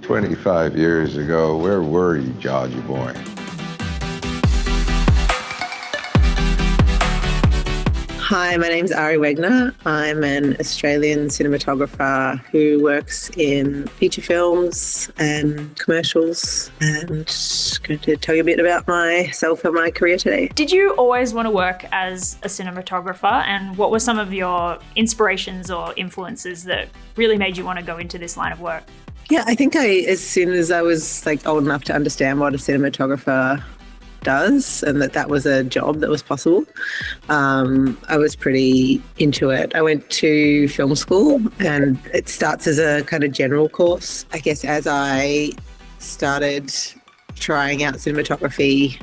25 years ago, where were you, Georgie boy? Hi, my name's Ari Wegner. I'm an Australian cinematographer who works in feature films and commercials, and going to tell you a bit about myself and my career today. Did you always want to work as a cinematographer, and what were some of your inspirations or influences that really made you want to go into this line of work? Yeah, I think as soon as I was old enough to understand what a cinematographer does and that was a job that was possible, I was pretty into it. I went to film school, and it starts as a kind of general course. I guess as I started trying out cinematography,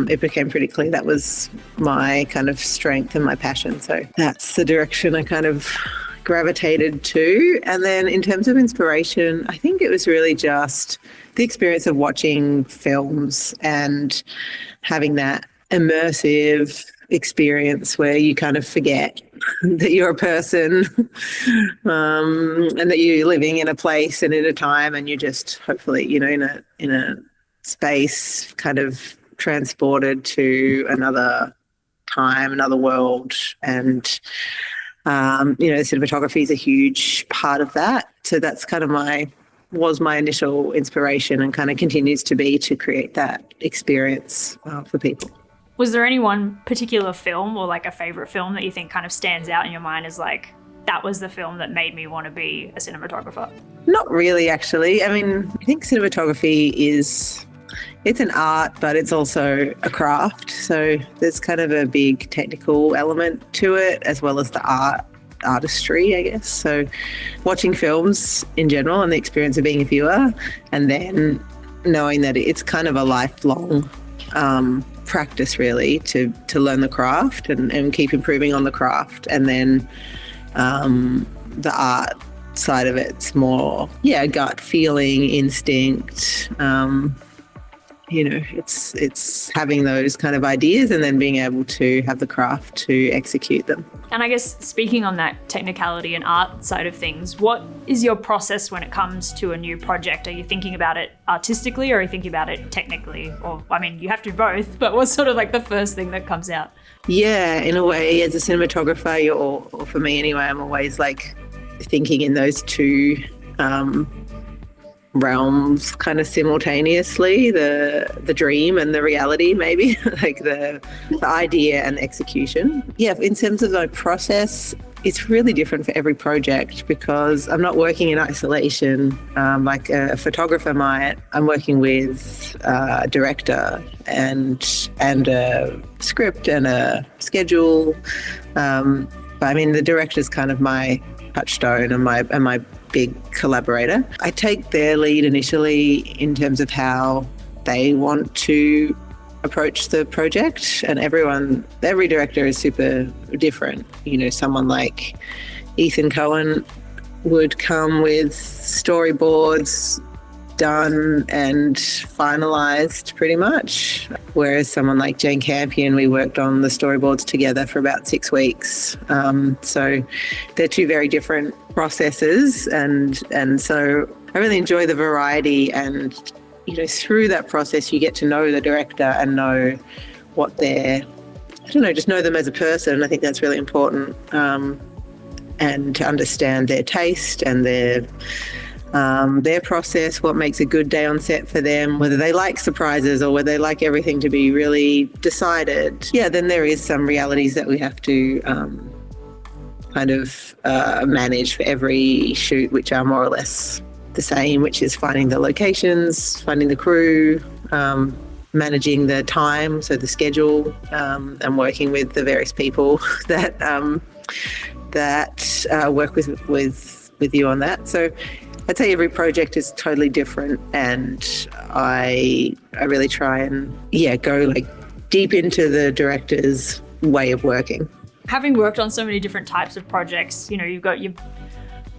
it became pretty clear that was my kind of strength and my passion. So that's the direction I kind of gravitated to. And then in terms of inspiration, I think it was really just the experience of watching films and having that immersive experience where you kind of forget that you're a person, and that you're living in a place and in a time, and you're just hopefully, in a space kind of transported to another time, another world. And cinematography is a huge part of that. So that's kind of was my initial inspiration, and kind of continues to be, to create that experience for people. Was there any one particular film or a favorite film that you think kind of stands out in your mind as that was the film that made me want to be a cinematographer? Not really, actually. I mean, I think cinematography it's an art, but it's also a craft. So there's kind of a big technical element to it, as well as the artistry, I guess. So watching films in general and the experience of being a viewer, and then knowing that it's kind of a lifelong practice, really, to learn the craft and keep improving on the craft. And then the art side of it's more, gut feeling, instinct. It's having those kind of ideas and then being able to have the craft to execute them. And I guess speaking on that technicality and art side of things, what is your process when it comes to a new project? Are you thinking about it artistically, or are you thinking about it technically? Or, I mean, you have to do both, but what's sort of the first thing that comes out? Yeah, in a way, as a cinematographer, or for me anyway, I'm always thinking in those two realms kind of simultaneously, the dream and the reality, maybe, the idea and the execution. Yeah, in terms of my process, it's really different for every project, because I'm not working in isolation like a photographer might. I'm working with a director and a script and a schedule. But I mean, the director's kind of my touchstone and my big collaborator. I take their lead initially in terms of how they want to approach the project, and every director is super different. Someone like Ethan Cohen would come with storyboards done and finalized pretty much, whereas someone like Jane Campion, we worked on the storyboards together for about 6 weeks. So they're two very different processes, and so I really enjoy the variety, and through that process you get to know the director and know what just know them as a person. I think that's really important, and to understand their taste and their process, what makes a good day on set for them, whether they like surprises or whether they like everything to be really decided. Yeah, then there is some realities that we have to manage for every shoot, which are more or less the same, which is finding the locations, finding the crew, managing the time, so the schedule, and working with the various people that work with you on that. So I'd say every project is totally different, and I really try and go deep into the director's way of working. Having worked on so many different types of projects, you've got your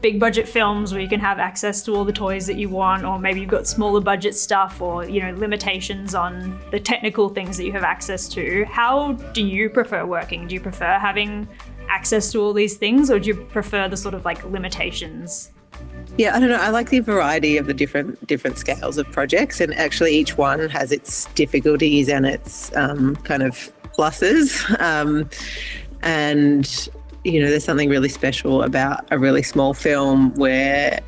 big budget films where you can have access to all the toys that you want, or maybe you've got smaller budget stuff, or limitations on the technical things that you have access to. How do you prefer working? Do you prefer having access to all these things, or do you prefer the sort of limitations? Yeah, I don't know. I like the variety of the different scales of projects, and actually each one has its difficulties and its kind of pluses. And there's something really special about a really small film where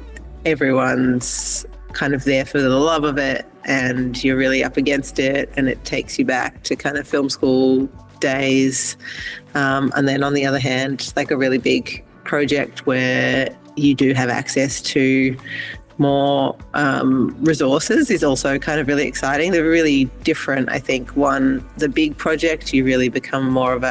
everyone's kind of there for the love of it, and you're really up against it, and it takes you back to kind of film school days. And then on the other hand, like a really big project where you do have access to more resources is also kind of really exciting. They're really different. I think the big project, you really become more of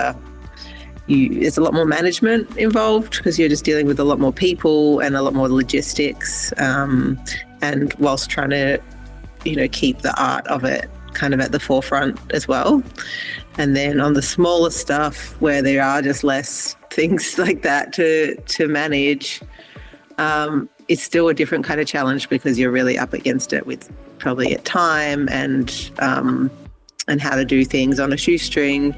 there's a lot more management involved because you're just dealing with a lot more people and a lot more logistics, and whilst trying to keep the art of it kind of at the forefront as well. And then on the smaller stuff where there are just less things like that to manage, it's still a different kind of challenge because you're really up against it with probably at time and how to do things on a shoestring.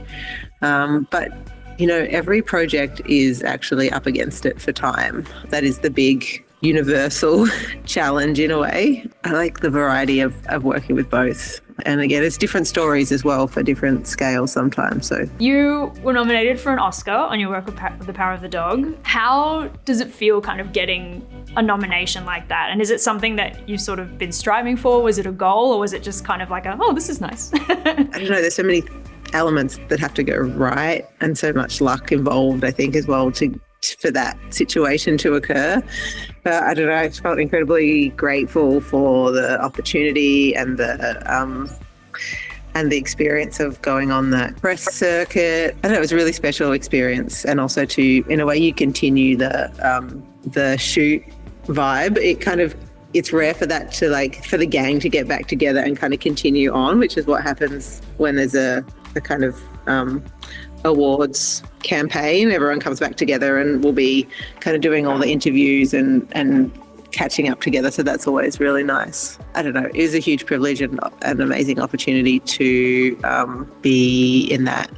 But every project is actually up against it for time. That is the big universal challenge in a way. I like the variety of working with both. And again, it's different stories as well for different scales sometimes. So you were nominated for an Oscar on your work with The Power of the Dog. How does it feel kind of getting a nomination like that? And is it something that you've sort of been striving for? Was it a goal, or was it just kind of like this is nice? I don't know. There's so many elements that have to go right and so much luck involved, I think, as well for that situation to occur. But I don't know, I felt incredibly grateful for the opportunity and the experience of going on the press circuit. I don't know, it was a really special experience, and also in a way, you continue the shoot vibe. It's rare for that for the gang to get back together and kind of continue on, which is what happens when there's a kind of awards campaign. Everyone comes back together and we'll be kind of doing all the interviews and catching up together. So that's always really nice. I don't know, it is a huge privilege and an amazing opportunity to be in that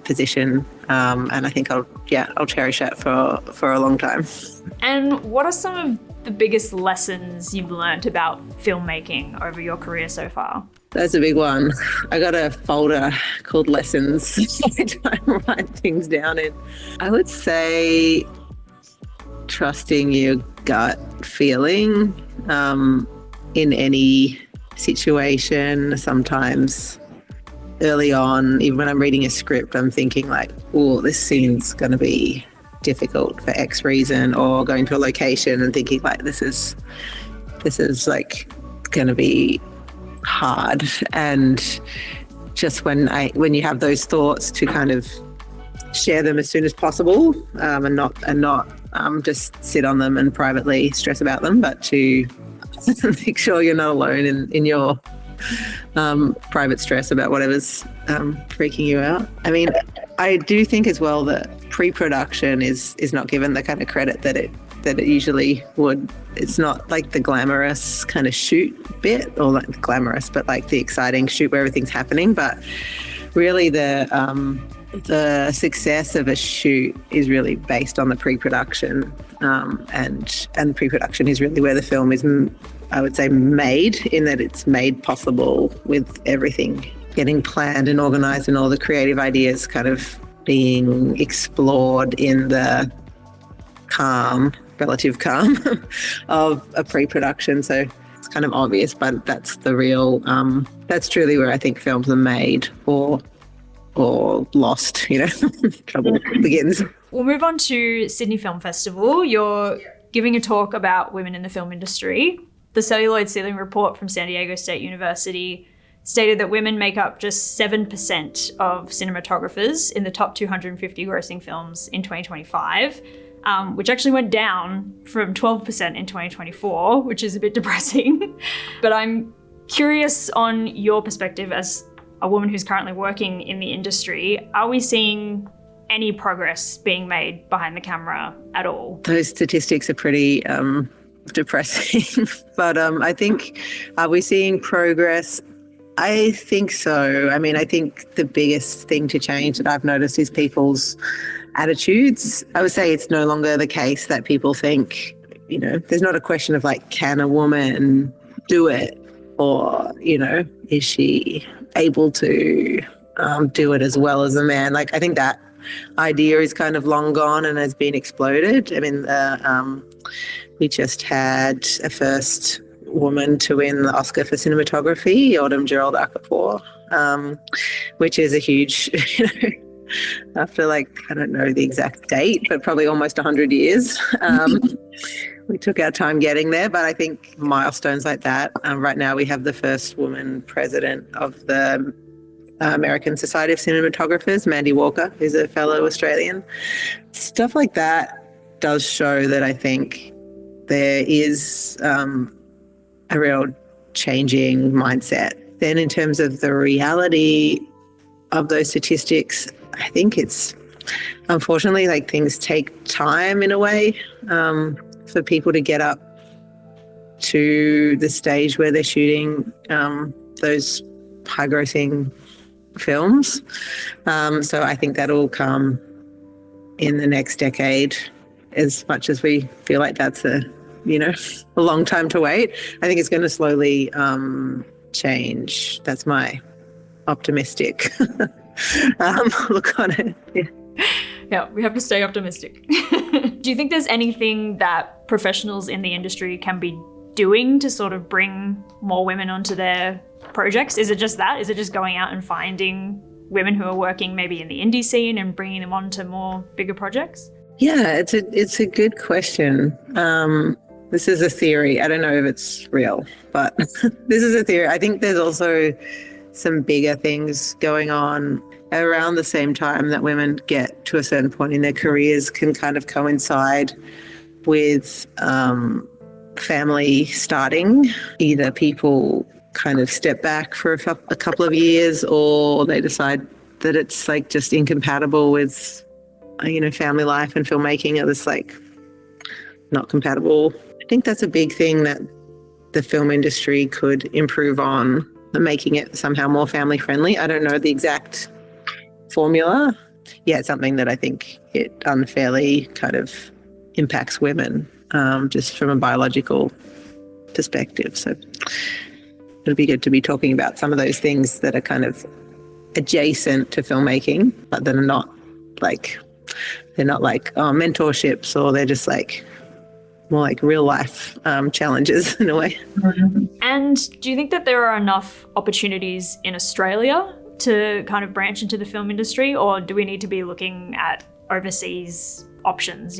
position. And I think I'll cherish that for a long time. And what are some of the biggest lessons you've learned about filmmaking over your career so far? That's a big one. I got a folder called lessons which I write things down in. I would say trusting your gut feeling in any situation. Sometimes early on, even when I'm reading a script, I'm thinking like, oh, this scene's going to be difficult for X reason, or going to a location and thinking like, this is like going to be hard. And just when you have those thoughts, to kind of share them as soon as possible, and not just sit on them and privately stress about them, but to make sure you're not alone in your private stress about whatever's freaking you out. I mean, I do think as well that pre-production is not given the kind of credit that it usually would. It's not like the glamorous kind of shoot bit, or like glamorous, but like the exciting shoot where everything's happening. But really the success of a shoot is really based on the pre-production, and pre-production is really where the film is, I would say, made, in that it's made possible with everything getting planned and organised and all the creative ideas kind of being explored in the relative calm of a pre-production. So it's kind of obvious, but that's the real, that's truly where I think films are made or lost, trouble begins. We'll move on to Sydney Film Festival. You're giving a talk about women in the film industry. The Celluloid Ceiling report from San Diego State University stated that women make up just 7% of cinematographers in the top 250 grossing films in 2025, which actually went down from 12% in 2024, which is a bit depressing. But I'm curious on your perspective as a woman who's currently working in the industry. Are we seeing any progress being made behind the camera at all? Those statistics are pretty depressing. But I think, are we seeing progress? I think so. I mean, I think the biggest thing to change that I've noticed is people's attitudes. I would say it's no longer the case that people think, there's not a question of like, can a woman do it? Or, is she able to do it as well as a man? Like, I think that idea is kind of long gone and has been exploded. I mean, we just had a first woman to win the Oscar for cinematography, Autumn Gerald Akafor, which is a huge, after like, I don't know the exact date, but probably almost 100 years. We took our time getting there, but I think milestones like that. Right now we have the first woman president of the American Society of Cinematographers, Mandy Walker, who's a fellow Australian. Stuff like that does show that I think there is a real changing mindset. Then in terms of the reality of those statistics, I think it's unfortunately like things take time in a way for people to get up to the stage where they're shooting those high-grossing films. So I think that'll come in the next decade. As much as we feel like that's a long time to wait, I think it's going to slowly change. That's my optimistic look on it. Yeah, we have to stay optimistic. Do you think there's anything that professionals in the industry can be doing to sort of bring more women onto their projects? Is it just that? Is it just going out and finding women who are working maybe in the indie scene and bringing them onto more bigger projects? Yeah, it's a good question. This is a theory. I don't know if it's real, but this is a theory. I think there's also some bigger things going on around the same time that women get to a certain point in their careers can kind of coincide with family starting. Either people kind of step back for a couple of years, or they decide that it's like just incompatible with family life and filmmaking, or it's like not compatible. I think that's a big thing that the film industry could improve on, making it somehow more family friendly. I don't know the exact formula. Yeah, it's something that I think it unfairly kind of impacts women just from a biological perspective. So it'll be good to be talking about some of those things that are kind of adjacent to filmmaking, but that are not like, mentorships, or they're just like more like real life challenges in a way. And do you think that there are enough opportunities in Australia to kind of branch into the film industry, or do we need to be looking at overseas options?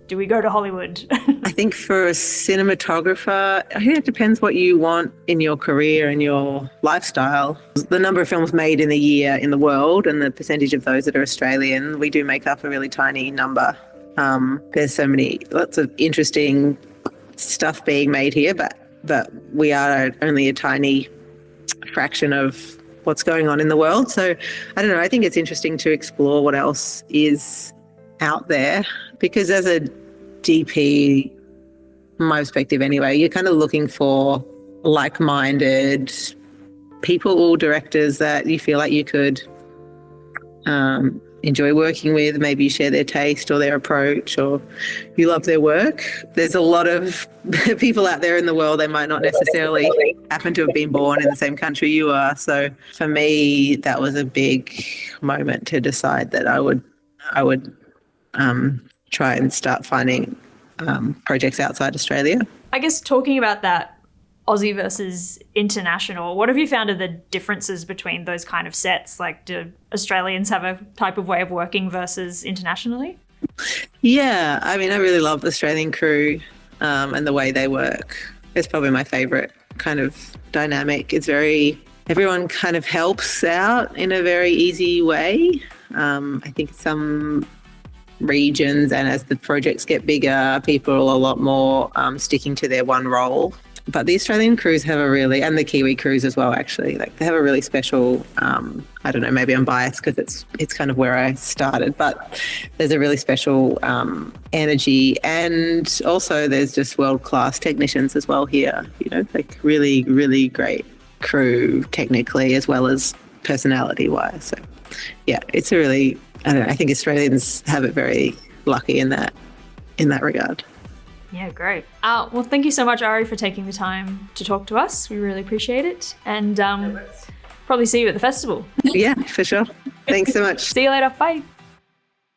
Do we go to Hollywood? I think for a cinematographer, I think it depends what you want in your career and your lifestyle. The number of films made in a year in the world and the percentage of those that are Australian, we do make up a really tiny number. There's lots of interesting stuff being made here, but we are only a tiny fraction of what's going on in the world. So I don't know, I think it's interesting to explore what else is out there, because as a DP, from my perspective anyway, you're kind of looking for like-minded people or directors that you feel like you could enjoy working with. Maybe you share their taste or their approach, or you love their work. There's a lot of people out there in the world, they might not necessarily happen to have been born in the same country you are. So for me, that was a big moment to decide that I would try and start finding projects outside Australia. I guess talking about that Aussie versus international, what have you found are the differences between those kind of sets? Like, do Australians have a type of way of working versus internationally? Yeah, I mean, I really love the Australian crew and the way they work. It's probably my favourite kind of dynamic. Everyone kind of helps out in a very easy way. I think some regions, and as the projects get bigger, people are a lot more sticking to their one role. But the Australian crews have and the Kiwi crews as well, actually, like they have a really special, I don't know, maybe I'm biased because it's kind of where I started, but there's a really special energy. And also there's just world-class technicians as well here, like really, really great crew technically as well as personality-wise. So yeah, it's a really, I think Australians have it very lucky in that regard. Yeah, great. Well, thank you so much, Ari, for taking the time to talk to us. We really appreciate it. And probably see you at the festival. Yeah, for sure. Thanks so much. See you later. Bye.